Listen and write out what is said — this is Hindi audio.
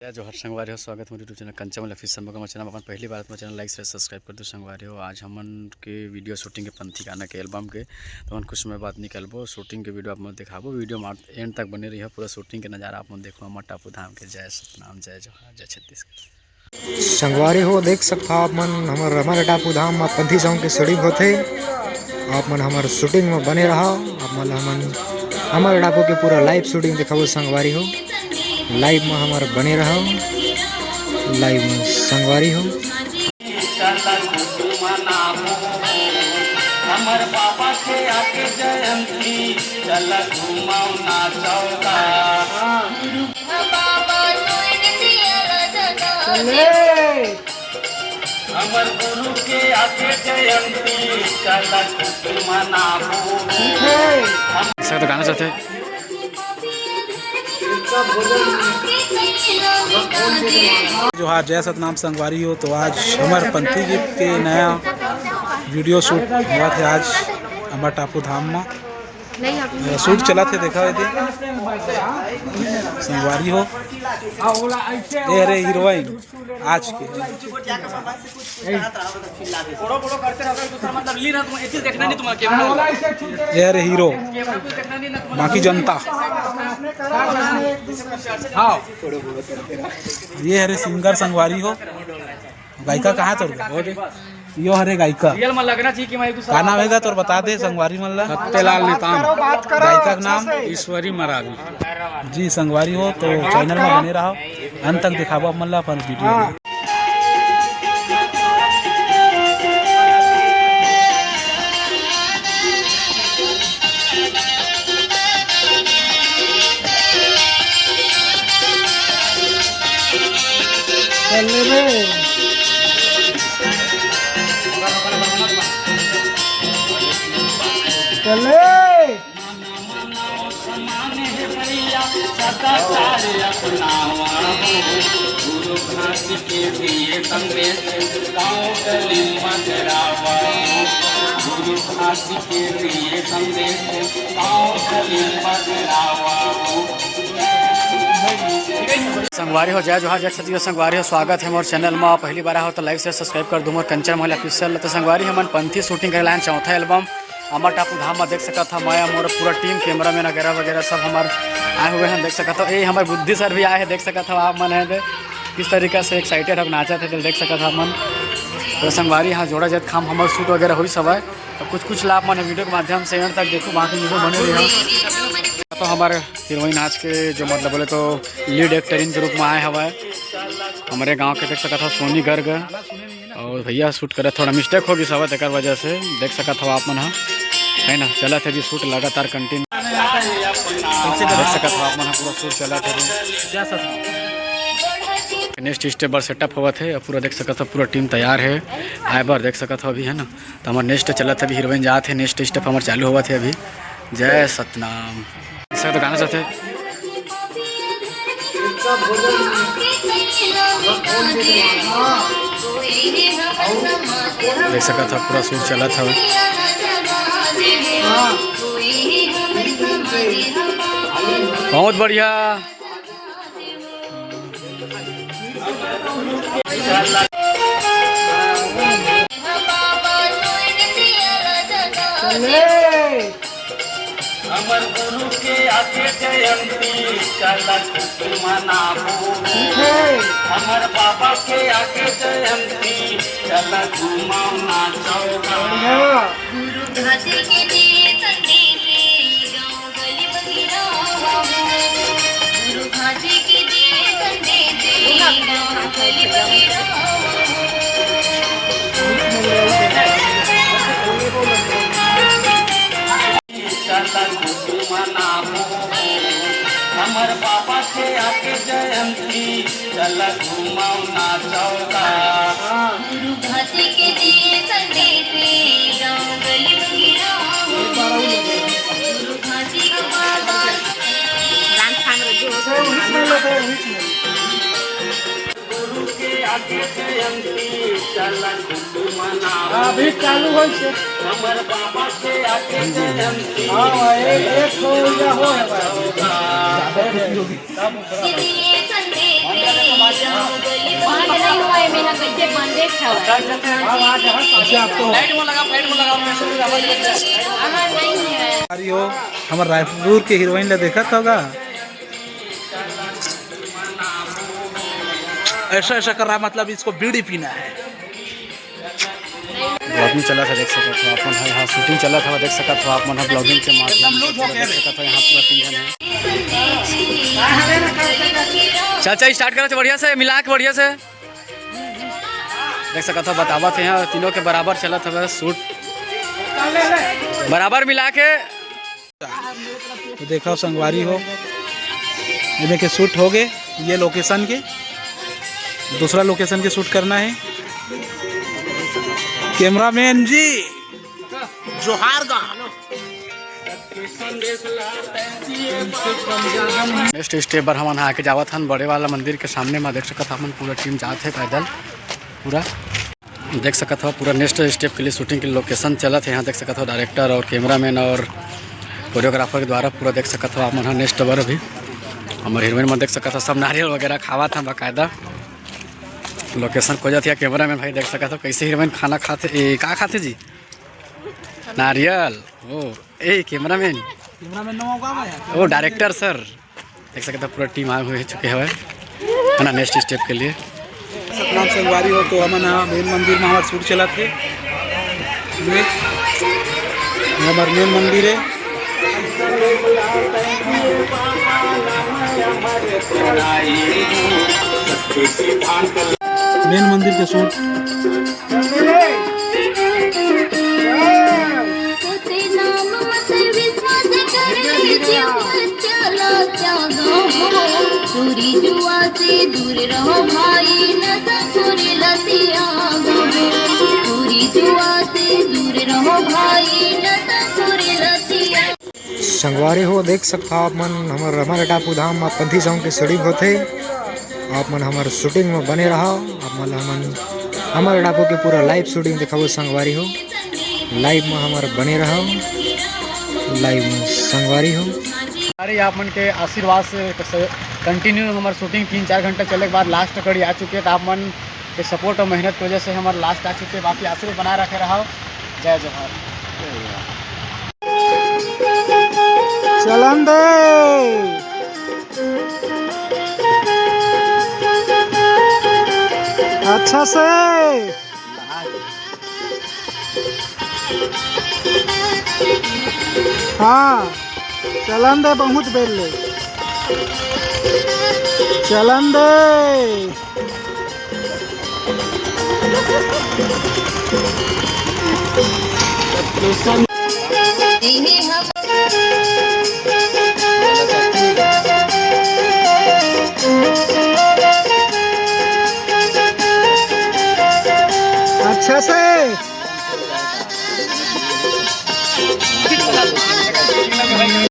जोहार संगवारी हो, स्वागत है यूट्यूब चैनल कंचमल ऑफिस संभव चैनल अपन पहली बार अपना चैनल लाइक से सब्सक्राइब कर दो संगवारी हो। आज हमन के वीडियो शूटिंग के पंथी गाना के एल्बम के तो हम कुछ समय बाद निकलबो शूटिंग के वीडियो आप दिखाबो। वीडियो में एंड तक बने रही है, पूरा शूटिंग के नज़ारा आप देखो। अमर टापू धाम के जय सतनाम, जय जोहार, जय छत्तीसगढ़। संगवारी हो देख सकता आप मन हमारे टापू धाम में पंथी सॉन्ग की शूटिंग होते। आप मन हमारे शूटिंग में बने रहो। आप मन हमारे टापू के पूरा लाइव शूटिंग दिखाओ संगवारी हो। लाइव में हमारे बने रहो, लाइव में संगवारी हो। हमर बाबा के आके जयंती चल घुमाओ नाचौका। हमर गुरु के आके जयंती चल मनाबो। तो गाना चाहते जोहार, जय सतनाम संगवारी हो। तो आज अमर पंथी जी के नया वीडियो शूट हुआ थे आज अमर टापू धाम में शूट चला थे। देखा हुए थे संगवारी हो। ये रे हीरोइन आज के ये रे हीरो, बाकी जनता। हाँ, ये हरे सिंगर संगवारी हो। गायिका कहाँ तोर यो हरे गायिका का नाम है तोर बता दे संगवारी मन ला। सत्यलाल नेताम, गायिका का नाम ईश्वरी मरावी जी। संगवारी हो तो चैनल में बने रहो, अंत तक दिखाबो मन ला अपन वीडियो में। गुरु घाट के दिए संदेश गाँव गली मधुरावा। गुरु घाट के दिए संदेश गाँव गली मधुरावा। संगवारी हो, जय जोहार, जय छत्तीसगढ़। संगवारी हो, स्वागत है हमारे चैनल में। पहली बार हो तो लाइक से सब्सक्राइब कर दूँ। कंचमल ऑफिशियल तो संगवारी हमन पंथी शूटिंग करे लाइन चौथा एल्बम अमर टापू धाम में देख सकता था। मैं मोर पूरा टीम कैमरा मैन वगैरह वगैरह सब हमारे आए हुए हैं, देख सकता था। ये हमारे बुद्धि सर भी आए हैं, देख सकता था आप मन है किस तरीके से एक्साइटेड हम नाचा थे, देख सकता था मन। तो संगवारी यहाँ जोड़ा जात खाम हमारे शूट वगैरह हुई सब है। तो कुछ लाभ मैंने वीडियो के माध्यम से एंड तक देखो, बाकी वीडियो बने रही। तो हमारे हीरोइन आज के जो मतलब बोले तो लीड एक्टरिन के रूप में आए हुआ है हमारे गांव के, देख सकता था सोनी गर्ग। और भैया शूट करे थोड़ा मिस्टेक होगी सब एक वजह से, देख सकता था आप मन है ना। चला थे जी शूट लगातार कंटिन्यू, देख सकता था आप मन पूरा शूट चला थे। नेक्स्ट स्टेप बार सेटअप हुआ थे, पूरा देख सकता था पूरा टीम तैयार है। आए बार देख सकता था अभी है ना। तो हमारे नेक्स्ट चला था, अभी हीरोइन जा थे, नेक्स्ट स्टेप हमारे चालू हुआ थे अभी। जय सतनाम। इसका तो गाना चाहते देख सकता था पूरा शूट चला था। बहुत बढ़िया। हमर गुरु के आके जयंती चल मनाबो। हमर बाबा के आके जयंती चल घुमाओ नाचौका। गुरु घाट के दिए संदेश गाँव गली मधुरावा। गुरु घाट के दिए संदेश गाँव गली मधुरावा। हमर बाबा के आके जयंती चल घुमाओ नाचौका। गुरु घाट के दिए संदेश गाँव गली मधुरावा। गुरु घाट के बाबा गुरु के आके जयंती अभी चालू हो से हमर बाबा के आके जयंती हां एक हो या हो है बंद नहीं हुआ है मेरा कैसे बंदे हमारी हो हमारे रायपुर के हीरोइन ले देखा होगा, ऐसा ऐसा कर रहा मतलब इसको बीड़ी पीना है। ब्लॉगिंग चला था, देख सकते हो अपन यहाँ शूटिंग चला था, देख सकते हो आप मन ब्लॉगिंग के माध्यम से देख सकते हो यहाँ पूरा 3 जन है। चल स्टार्ट करो बढ़िया से, मिला के बढ़िया से देख सकते हो, बतावा थे यहाँ तीनों के बराबर चला था शूट, बराबर मिला के। तो देखा संगवारी हो इन्हें के शूट हो गए, ये लोकेशन के दूसरा लोकेशन के शूट करना है। कैमरामैन जी जोहार गा। नेक्स्ट स्टेप पर हम आके जावत हन बड़े वाला मंदिर के सामने में, देख सकत हमन पूरा टीम जात है पैदल, पूरा देख सकत हो पूरा नेक्स्ट स्टेप के लिए शूटिंग के लोकेशन चलत है। यहाँ देख सकत हो डायरेक्टर और कैमरामैन और कोरियोग्राफर के द्वारा पूरा देख सकत हो आप मन नेक्स्ट बार अभी हमारे हीरोइन में देख सकत हो सब नारियल वगैरह खावा था बाकायदा लोकेशन खोजत है। कैमरामैन भाई देख सकत हो कैसे हीरोइन खाना खाते, का खाते जी नारियल। ओ ए कैमरामैन ओ डायरेक्टर सर देख सकते हो पूरा टीम आए हुए चुके हैं है ना नेक्स्ट स्टेप के लिए। सतनाम संगवारी हो तो हम मेन मंदिर में हमारा शूट चला थे, हमारा मेन मंदिर है। मेन मंदिर के शूट पूरी जुआ से दूर रहो भाई नशा छोड़े लतिया पूरी जुआ से दूर रहो भाई नशा छोड़े लतिया। संगवारी हो देख सकता आप मन हमारे टापू धाम में पंथी सॉन्ग के शूटिंग होते, आप मन हमारे शूटिंग में बने रहो। आप मन हमारे टापू के पूरा लाइव शूटिंग दिखाओ संगवारी हो, लाइव में हमारे बने रहो, लाइव में संगवारी हो। अरे आप मन के आशीर्वाद से कंटिन्यू हमारे शूटिंग 3-4 घंटे चलने के बाद लास्ट कड़ी आ चुके हैं, तो आप मन के सपोर्ट और मेहनत की वजह से हमारे लास्ट आ चुके हैं। बाकी आशीर्वाद बनाए रखे रहो। जय जोहार। चलन दे अच्छा से हाँ चलन दे बहुत बेल ले चलन दे अच्छा से